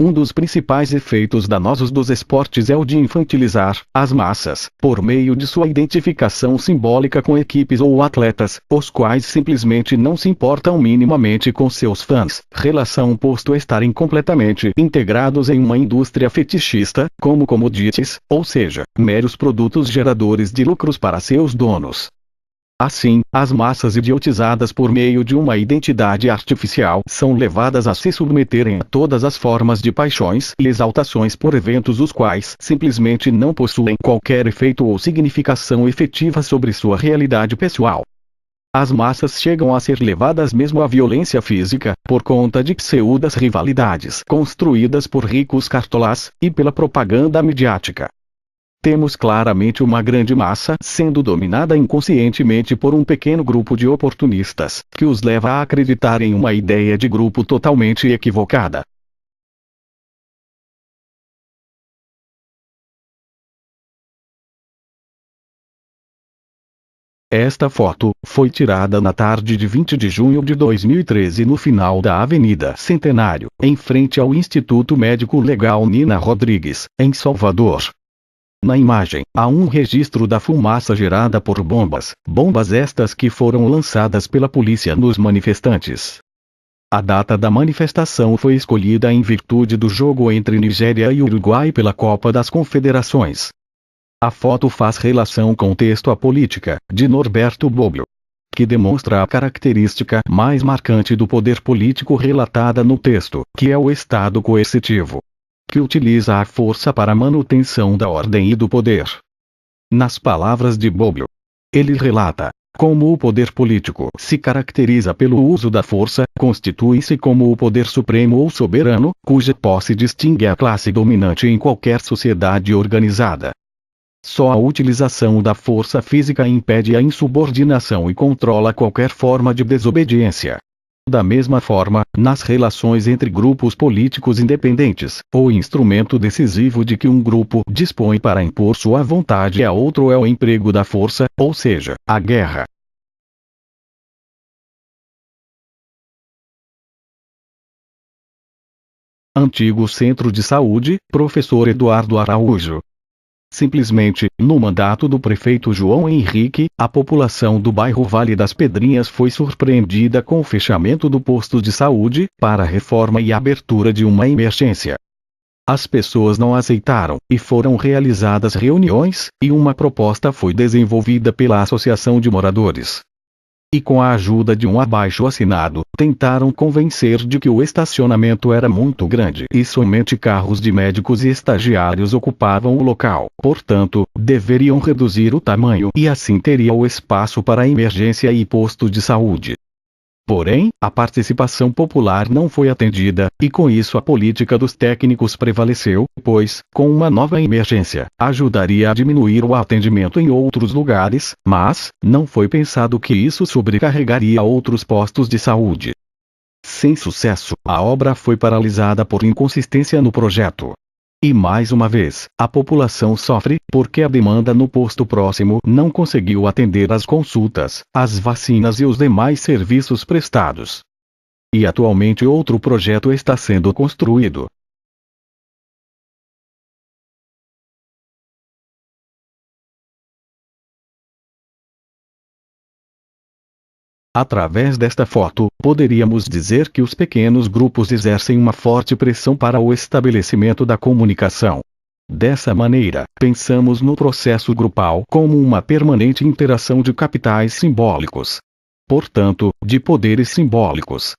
Um dos principais efeitos danosos dos esportes é o de infantilizar as massas, por meio de sua identificação simbólica com equipes ou atletas, os quais simplesmente não se importam minimamente com seus fãs, relação posto a estarem completamente integrados em uma indústria fetichista, como commodities, ou seja, meros produtos geradores de lucros para seus donos. Assim, as massas idiotizadas por meio de uma identidade artificial são levadas a se submeterem a todas as formas de paixões e exaltações por eventos os quais simplesmente não possuem qualquer efeito ou significação efetiva sobre sua realidade pessoal. As massas chegam a ser levadas mesmo à violência física, por conta de pseudas rivalidades construídas por ricos cartolas, e pela propaganda midiática. Temos claramente uma grande massa sendo dominada inconscientemente por um pequeno grupo de oportunistas, que os leva a acreditar em uma ideia de grupo totalmente equivocada. Esta foto foi tirada na tarde de 20 de junho de 2013 no final da Avenida Centenário, em frente ao Instituto Médico Legal Nina Rodrigues, em Salvador. Na imagem, há um registro da fumaça gerada por bombas estas que foram lançadas pela polícia nos manifestantes. A data da manifestação foi escolhida em virtude do jogo entre Nigéria e Uruguai pela Copa das Confederações. A foto faz relação com o texto A Política, de Norberto Bobbio, que demonstra a característica mais marcante do poder político relatada no texto, que é o Estado coercitivo, que utiliza a força para a manutenção da ordem e do poder. Nas palavras de Bobbio, ele relata como o poder político se caracteriza pelo uso da força, constitui-se como o poder supremo ou soberano, cuja posse distingue a classe dominante em qualquer sociedade organizada. Só a utilização da força física impede a insubordinação e controla qualquer forma de desobediência. Da mesma forma, nas relações entre grupos políticos independentes, o instrumento decisivo de que um grupo dispõe para impor sua vontade a outro é o emprego da força, ou seja, a guerra. Antigo Centro de Saúde, Professor Eduardo Araújo. Simplesmente, no mandato do prefeito João Henrique, a população do bairro Vale das Pedrinhas foi surpreendida com o fechamento do posto de saúde, para a reforma e a abertura de uma emergência. As pessoas não aceitaram, e foram realizadas reuniões, e uma proposta foi desenvolvida pela Associação de Moradores. E com a ajuda de um abaixo-assinado, tentaram convencer de que o estacionamento era muito grande e somente carros de médicos e estagiários ocupavam o local, portanto, deveriam reduzir o tamanho e assim teria o espaço para emergência e posto de saúde. Porém, a participação popular não foi atendida, e com isso a política dos técnicos prevaleceu, pois, com uma nova emergência, ajudaria a diminuir o atendimento em outros lugares, mas, não foi pensado que isso sobrecarregaria outros postos de saúde. Sem sucesso, a obra foi paralisada por inconsistência no projeto. E mais uma vez, a população sofre, porque a demanda no posto próximo não conseguiu atender às consultas, às vacinas e os demais serviços prestados. E atualmente outro projeto está sendo construído. Através desta foto, poderíamos dizer que os pequenos grupos exercem uma forte pressão para o estabelecimento da comunicação. Dessa maneira, pensamos no processo grupal como uma permanente interação de capitais simbólicos. Portanto, de poderes simbólicos.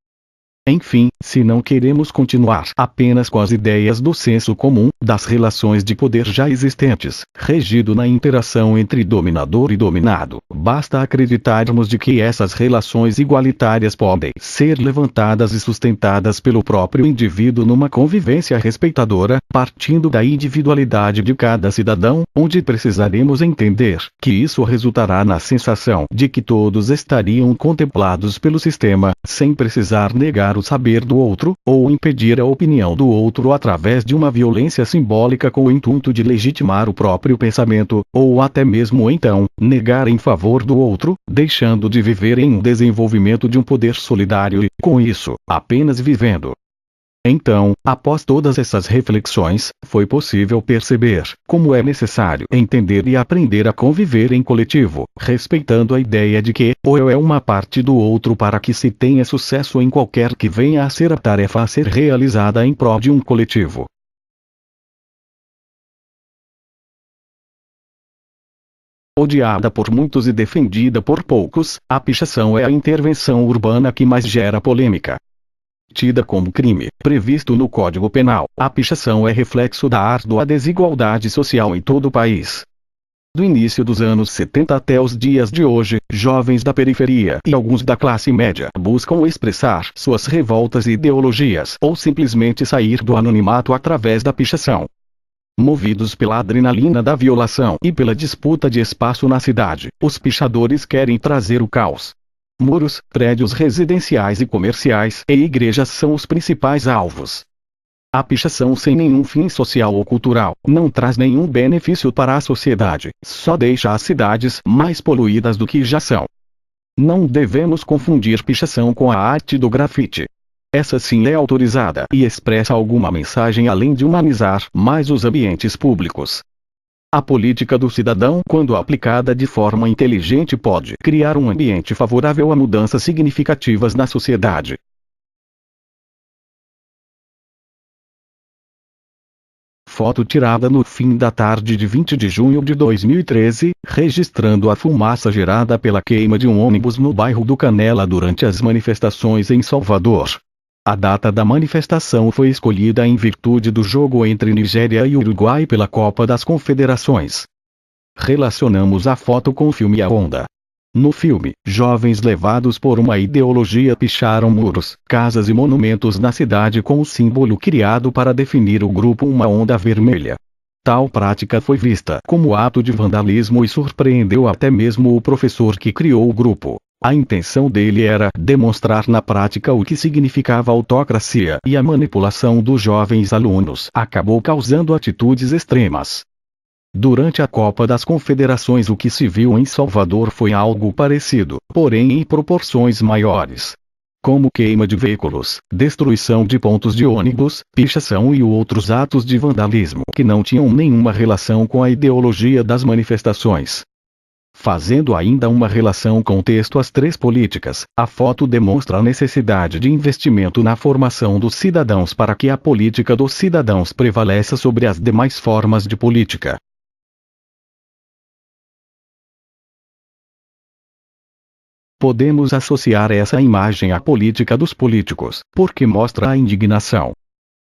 Enfim, se não queremos continuar apenas com as ideias do senso comum, das relações de poder já existentes, regido na interação entre dominador e dominado, basta acreditarmos de que essas relações igualitárias podem ser levantadas e sustentadas pelo próprio indivíduo numa convivência respeitadora, partindo da individualidade de cada cidadão, onde precisaremos entender que isso resultará na sensação de que todos estariam contemplados pelo sistema, sem precisar negar o saber do outro, ou impedir a opinião do outro através de uma violência simbólica com o intuito de legitimar o próprio pensamento, ou até mesmo então, negar em favor do outro, deixando de viver em um desenvolvimento de um poder solidário e, com isso, apenas vivendo. Então, após todas essas reflexões, foi possível perceber como é necessário entender e aprender a conviver em coletivo, respeitando a ideia de que o eu é uma parte do outro para que se tenha sucesso em qualquer que venha a ser a tarefa a ser realizada em prol de um coletivo. Odiada por muitos e defendida por poucos, a pichação é a intervenção urbana que mais gera polêmica. Tida como crime, previsto no Código Penal, a pichação é reflexo da árdua desigualdade social em todo o país. Do início dos anos 70 até os dias de hoje, jovens da periferia e alguns da classe média buscam expressar suas revoltas e ideologias ou simplesmente sair do anonimato através da pichação. Movidos pela adrenalina da violação e pela disputa de espaço na cidade, os pichadores querem trazer o caos. Muros, prédios residenciais e comerciais e igrejas são os principais alvos. A pichação sem nenhum fim social ou cultural não traz nenhum benefício para a sociedade, só deixa as cidades mais poluídas do que já são. Não devemos confundir pichação com a arte do grafite. Essa sim é autorizada e expressa alguma mensagem além de humanizar mais os ambientes públicos. A política do cidadão, quando aplicada de forma inteligente, pode criar um ambiente favorável a mudanças significativas na sociedade. Foto tirada no fim da tarde de 20 de junho de 2013, registrando a fumaça gerada pela queima de um ônibus no bairro do Canela durante as manifestações em Salvador. A data da manifestação foi escolhida em virtude do jogo entre Nigéria e Uruguai pela Copa das Confederações. Relacionamos a foto com o filme A Onda. No filme, jovens levados por uma ideologia picharam muros, casas e monumentos na cidade com o símbolo criado para definir o grupo uma onda vermelha. Tal prática foi vista como ato de vandalismo e surpreendeu até mesmo o professor que criou o grupo. A intenção dele era demonstrar na prática o que significava autocracia e a manipulação dos jovens alunos acabou causando atitudes extremas. Durante a Copa das Confederações, o que se viu em Salvador foi algo parecido, porém em proporções maiores. Como queima de veículos, destruição de pontos de ônibus, pichação e outros atos de vandalismo que não tinham nenhuma relação com a ideologia das manifestações. Fazendo ainda uma relação com o texto As Três Políticas, a foto demonstra a necessidade de investimento na formação dos cidadãos para que a política dos cidadãos prevaleça sobre as demais formas de política. Podemos associar essa imagem à política dos políticos, porque mostra a indignação.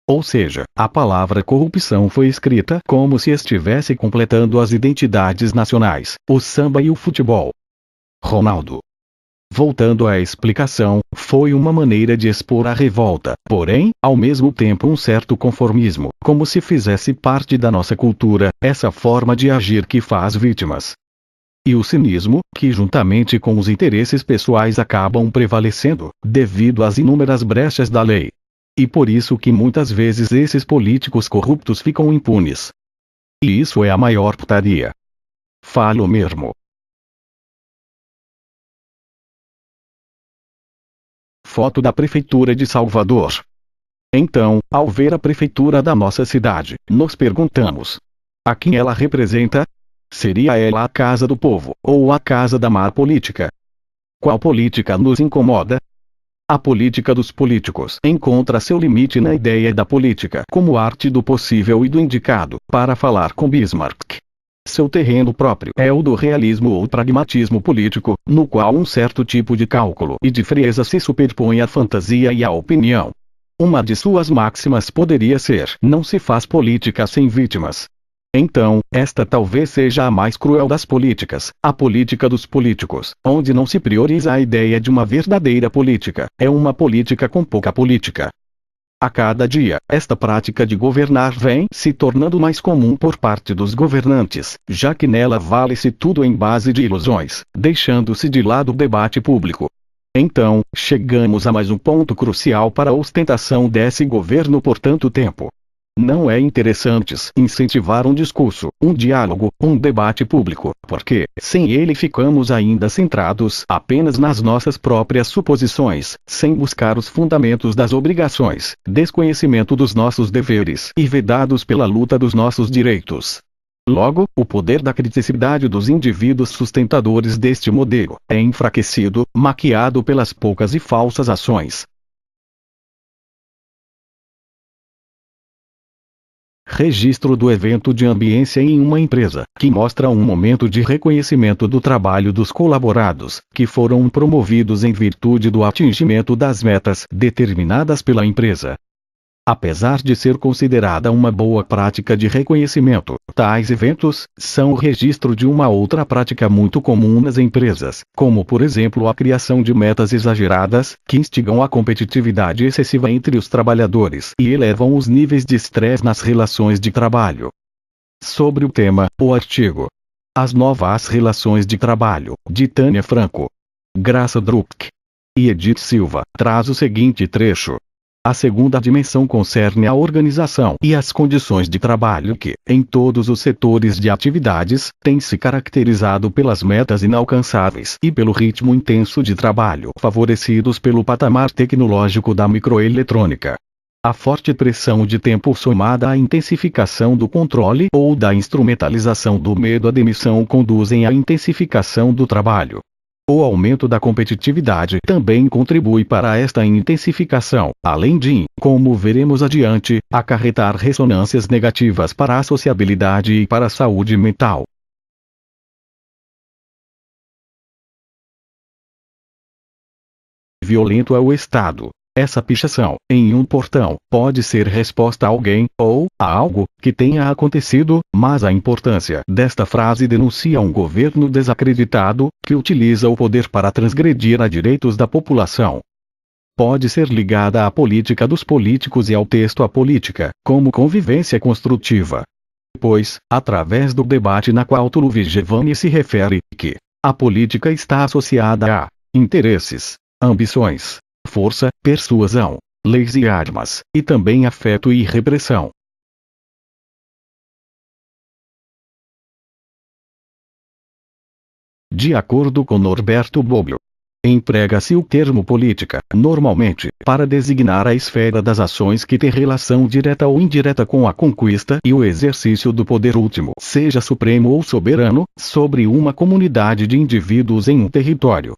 Ou seja, a palavra corrupção foi escrita como se estivesse completando as identidades nacionais, o samba e o futebol. Ronaldo. Voltando à explicação, foi uma maneira de expor a revolta, porém, ao mesmo tempo um certo conformismo, como se fizesse parte da nossa cultura, essa forma de agir que faz vítimas. E o cinismo, que juntamente com os interesses pessoais acabam prevalecendo, devido às inúmeras brechas da lei. E por isso que muitas vezes esses políticos corruptos ficam impunes. E isso é a maior putaria. Falo mesmo. Foto da Prefeitura de Salvador. Então, ao ver a prefeitura da nossa cidade, nos perguntamos: a quem ela representa? Seria ela a casa do povo, ou a casa da má política? Qual política nos incomoda? A política dos políticos encontra seu limite na ideia da política como arte do possível e do indicado, para falar com Bismarck. Seu terreno próprio é o do realismo ou pragmatismo político, no qual um certo tipo de cálculo e de frieza se superpõe à fantasia e à opinião. Uma de suas máximas poderia ser: não se faz política sem vítimas. Então, esta talvez seja a mais cruel das políticas, a política dos políticos, onde não se prioriza a ideia de uma verdadeira política, é uma política com pouca política. A cada dia, esta prática de governar vem se tornando mais comum por parte dos governantes, já que nela vale-se tudo em base de ilusões, deixando-se de lado o debate público. Então, chegamos a mais um ponto crucial para a ostentação desse governo por tanto tempo. Não é interessante incentivar um discurso, um diálogo, um debate público, porque, sem ele ficamos ainda centrados apenas nas nossas próprias suposições, sem buscar os fundamentos das obrigações, desconhecimento dos nossos deveres e vedados pela luta dos nossos direitos. Logo, o poder da criticidade dos indivíduos sustentadores deste modelo é enfraquecido, maquiado pelas poucas e falsas ações. Registro do evento de ambiência em uma empresa, que mostra um momento de reconhecimento do trabalho dos colaborados, que foram promovidos em virtude do atingimento das metas determinadas pela empresa. Apesar de ser considerada uma boa prática de reconhecimento, tais eventos são o registro de uma outra prática muito comum nas empresas, como por exemplo a criação de metas exageradas, que instigam a competitividade excessiva entre os trabalhadores e elevam os níveis de estresse nas relações de trabalho. Sobre o tema, o artigo As Novas Relações de Trabalho, de Tânia Franco, Graça Druck e Edith Silva, traz o seguinte trecho. A segunda dimensão concerne a organização e as condições de trabalho que, em todos os setores de atividades, têm se caracterizado pelas metas inalcançáveis e pelo ritmo intenso de trabalho favorecidos pelo patamar tecnológico da microeletrônica. A forte pressão de tempo somada à intensificação do controle ou da instrumentalização do medo à demissão conduzem à intensificação do trabalho. O aumento da competitividade também contribui para esta intensificação, além de, como veremos adiante, acarretar ressonâncias negativas para a sociabilidade e para a saúde mental. Violento é o Estado. Essa pichação, em um portão, pode ser resposta a alguém, ou a algo, que tenha acontecido, mas a importância desta frase denuncia um governo desacreditado, que utiliza o poder para transgredir a direitos da população. Pode ser ligada à política dos políticos e ao texto A Política, como convivência construtiva. Pois, através do debate na qual Tulu-Vigevani se refere, que a política está associada a interesses, ambições, força, persuasão, leis e armas, e também afeto e repressão. De acordo com Norberto Bobbio, emprega-se o termo política, normalmente, para designar a esfera das ações que tem relação direta ou indireta com a conquista e o exercício do poder último, seja supremo ou soberano, sobre uma comunidade de indivíduos em um território.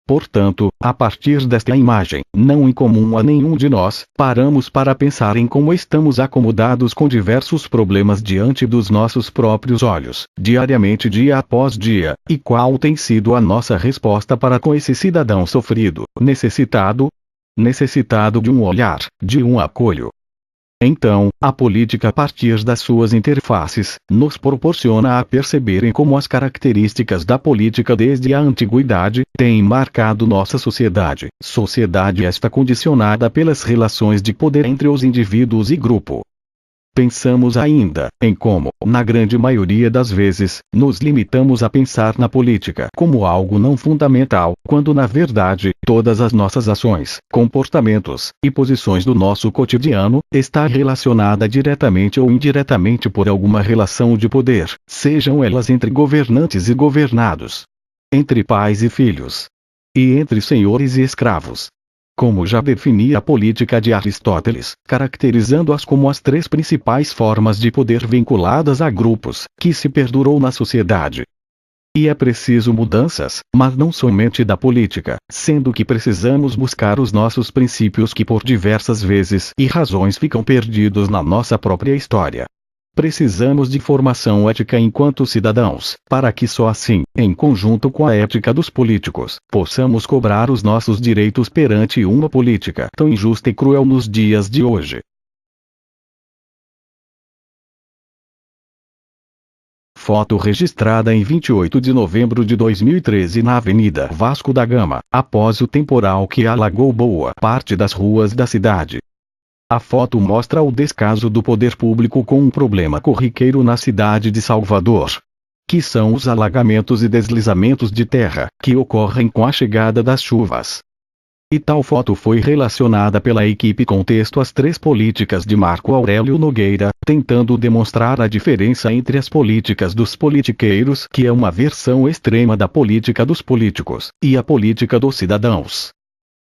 Portanto, a partir desta imagem, não incomum a nenhum de nós, paramos para pensar em como estamos acomodados com diversos problemas diante dos nossos próprios olhos, diariamente dia após dia, e qual tem sido a nossa resposta para com esse cidadão sofrido, necessitado de um olhar, de um acolho. Então, a política a partir das suas interfaces, nos proporciona a perceberem como as características da política desde a antiguidade, têm marcado nossa sociedade. Sociedade esta condicionada pelas relações de poder entre os indivíduos e grupo. Pensamos ainda em como, na grande maioria das vezes, nos limitamos a pensar na política como algo não fundamental, quando na verdade, todas as nossas ações, comportamentos e posições do nosso cotidiano, está relacionada diretamente ou indiretamente por alguma relação de poder, sejam elas entre governantes e governados, entre pais e filhos, e entre senhores e escravos. Como já definia a política de Aristóteles, caracterizando-as como as três principais formas de poder vinculadas a grupos, que se perdurou na sociedade. E é preciso mudanças, mas não somente da política, sendo que precisamos buscar os nossos princípios que por diversas vezes e razões ficam perdidos na nossa própria história. Precisamos de formação ética enquanto cidadãos, para que só assim, em conjunto com a ética dos políticos, possamos cobrar os nossos direitos perante uma política tão injusta e cruel nos dias de hoje. Foto registrada em 28 de novembro de 2013 na Avenida Vasco da Gama, após o temporal que alagou boa parte das ruas da cidade. A foto mostra o descaso do poder público com um problema corriqueiro na cidade de Salvador, que são os alagamentos e deslizamentos de terra, que ocorrem com a chegada das chuvas. E tal foto foi relacionada pela equipe com texto às três políticas de Marco Aurélio Nogueira, tentando demonstrar a diferença entre as políticas dos politiqueiros, que é uma versão extrema da política dos políticos, e a política dos cidadãos.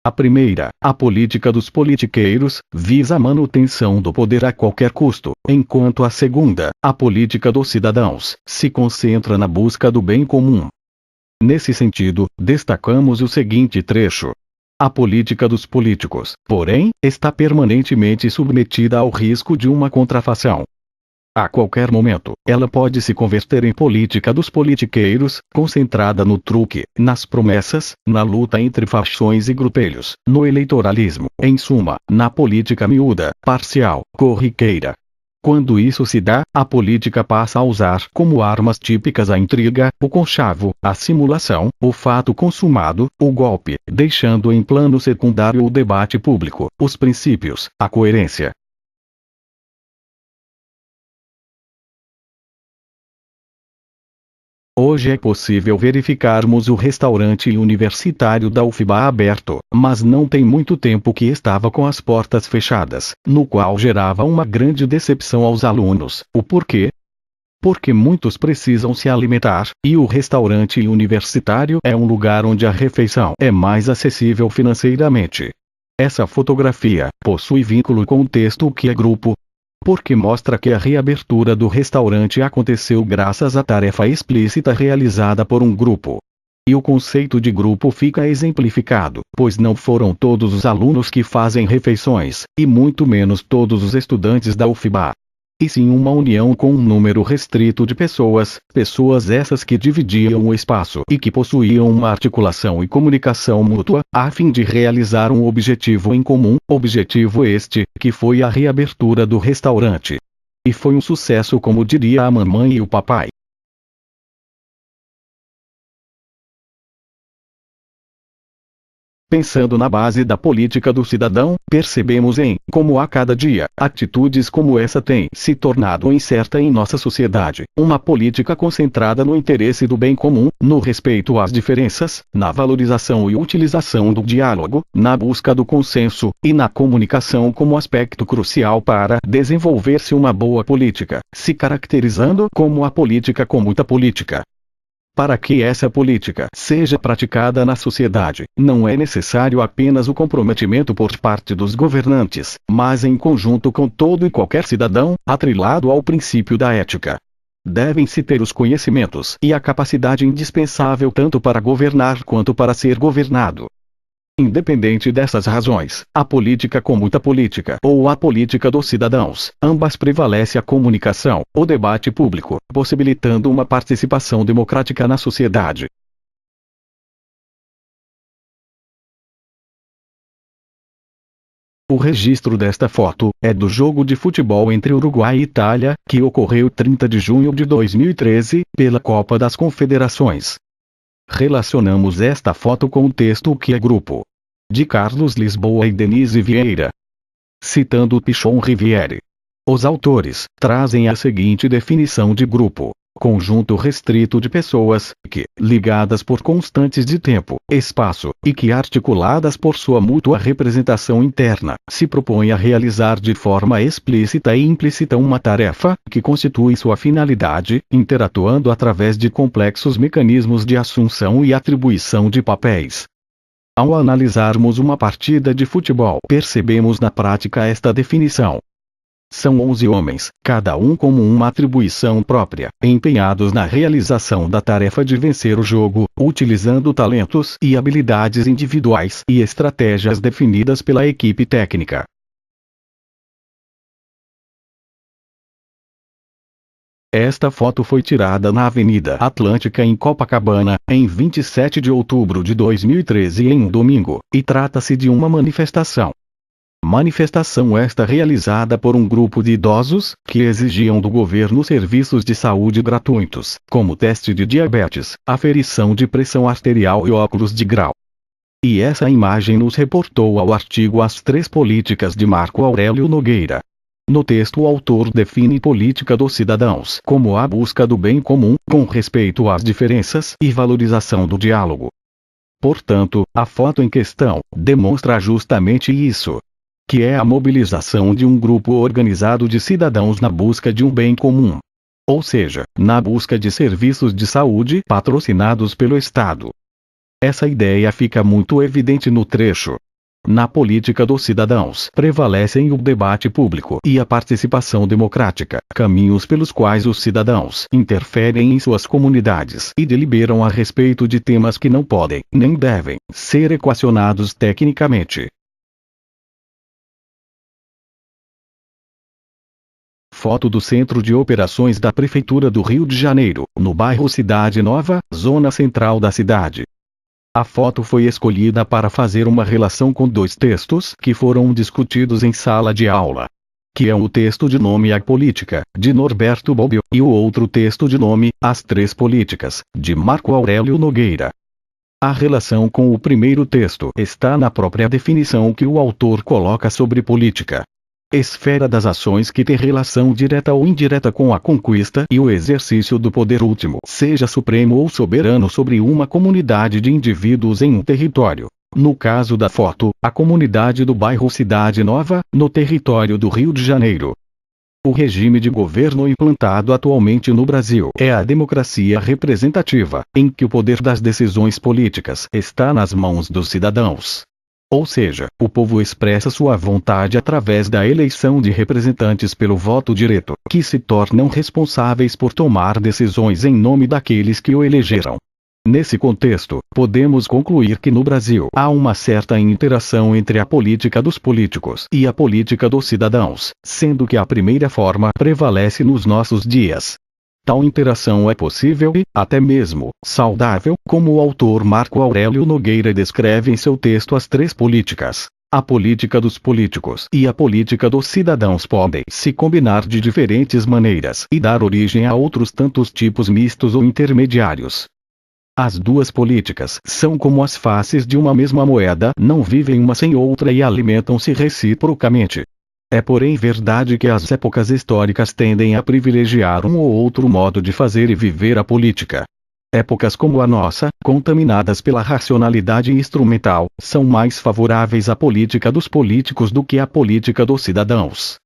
A primeira, a política dos politiqueiros, visa a manutenção do poder a qualquer custo, enquanto a segunda, a política dos cidadãos, se concentra na busca do bem comum. Nesse sentido, destacamos o seguinte trecho. A política dos políticos, porém, está permanentemente submetida ao risco de uma contrafação. A qualquer momento, ela pode se converter em política dos politiqueiros, concentrada no truque, nas promessas, na luta entre facções e grupelhos, no eleitoralismo, em suma, na política miúda, parcial, corriqueira. Quando isso se dá, a política passa a usar como armas típicas a intriga, o conchavo, a simulação, o fato consumado, o golpe, deixando em plano secundário o debate público, os princípios, a coerência. Hoje é possível verificarmos o restaurante universitário da UFBA aberto, mas não tem muito tempo que estava com as portas fechadas, no qual gerava uma grande decepção aos alunos. O porquê? Porque muitos precisam se alimentar, e o restaurante universitário é um lugar onde a refeição é mais acessível financeiramente. Essa fotografia possui vínculo com o texto que é grupo, porque mostra que a reabertura do restaurante aconteceu graças à tarefa explícita realizada por um grupo. E o conceito de grupo fica exemplificado, pois não foram todos os alunos que fazem refeições, e muito menos todos os estudantes da UFBA. E sim uma união com um número restrito de pessoas essas que dividiam o espaço e que possuíam uma articulação e comunicação mútua, a fim de realizar um objetivo em comum, objetivo este, que foi a reabertura do restaurante. E foi um sucesso, como diria a mamãe e o papai. Pensando na base da política do cidadão, percebemos como a cada dia, atitudes como essa têm se tornado incerta em nossa sociedade. Uma política concentrada no interesse do bem comum, no respeito às diferenças, na valorização e utilização do diálogo, na busca do consenso, e na comunicação como aspecto crucial para desenvolver-se uma boa política, se caracterizando como a política com muita política. Para que essa política seja praticada na sociedade, não é necessário apenas o comprometimento por parte dos governantes, mas em conjunto com todo e qualquer cidadão, atrelado ao princípio da ética. Devem-se ter os conhecimentos e a capacidade indispensável tanto para governar quanto para ser governado. Independente dessas razões, a política com muita política ou a política dos cidadãos, ambas prevalece a comunicação, o debate público, possibilitando uma participação democrática na sociedade. O registro desta foto é do jogo de futebol entre Uruguai e Itália, que ocorreu 30 de junho de 2013, pela Copa das Confederações. Relacionamos esta foto com o texto que é grupo, de Carlos Lisboa e Denise Vieira. Citando Pichon Riviere. Os autores trazem a seguinte definição de grupo: conjunto restrito de pessoas, que, ligadas por constantes de tempo, espaço, e que articuladas por sua mútua representação interna, se propõem a realizar de forma explícita e implícita uma tarefa, que constitui sua finalidade, interatuando através de complexos mecanismos de assunção e atribuição de papéis. Ao analisarmos uma partida de futebol, percebemos na prática esta definição. São 11 homens, cada um com uma atribuição própria, empenhados na realização da tarefa de vencer o jogo, utilizando talentos e habilidades individuais e estratégias definidas pela equipe técnica. Esta foto foi tirada na Avenida Atlântica em Copacabana, em 27 de outubro de 2013 em um domingo, e trata-se de uma manifestação. Manifestação esta realizada por um grupo de idosos, que exigiam do governo serviços de saúde gratuitos, como teste de diabetes, aferição de pressão arterial e óculos de grau. E essa imagem nos reportou ao artigo As Três Políticas de Marco Aurélio Nogueira. No texto o autor define política dos cidadãos como a busca do bem comum, com respeito às diferenças e valorização do diálogo. Portanto, a foto em questão demonstra justamente isso, que é a mobilização de um grupo organizado de cidadãos na busca de um bem comum. Ou seja, na busca de serviços de saúde patrocinados pelo Estado. Essa ideia fica muito evidente no trecho. Na política dos cidadãos prevalecem o debate público e a participação democrática, caminhos pelos quais os cidadãos interferem em suas comunidades e deliberam a respeito de temas que não podem, nem devem, ser equacionados tecnicamente. Foto do Centro de Operações da Prefeitura do Rio de Janeiro, no bairro Cidade Nova, zona central da cidade. A foto foi escolhida para fazer uma relação com dois textos que foram discutidos em sala de aula. Que é o texto de nome A Política, de Norberto Bobbio, e o outro texto de nome As Três Políticas, de Marco Aurélio Nogueira. A relação com o primeiro texto está na própria definição que o autor coloca sobre política. Esfera das ações que tem relação direta ou indireta com a conquista e o exercício do poder último, seja supremo ou soberano sobre uma comunidade de indivíduos em um território. No caso da foto, a comunidade do bairro Cidade Nova, no território do Rio de Janeiro. O regime de governo implantado atualmente no Brasil é a democracia representativa, em que o poder das decisões políticas está nas mãos dos cidadãos. Ou seja, o povo expressa sua vontade através da eleição de representantes pelo voto direto, que se tornam responsáveis por tomar decisões em nome daqueles que o elegeram. Nesse contexto, podemos concluir que no Brasil há uma certa interação entre a política dos políticos e a política dos cidadãos, sendo que a primeira forma prevalece nos nossos dias. Tal interação é possível e, até mesmo, saudável, como o autor Marco Aurélio Nogueira descreve em seu texto As Três Políticas. A política dos políticos e a política dos cidadãos podem se combinar de diferentes maneiras e dar origem a outros tantos tipos mistos ou intermediários. As duas políticas são como as faces de uma mesma moeda, não vivem uma sem outra e alimentam-se reciprocamente. É porém verdade que as épocas históricas tendem a privilegiar um ou outro modo de fazer e viver a política. Épocas como a nossa, contaminadas pela racionalidade instrumental, são mais favoráveis à política dos políticos do que à política dos cidadãos.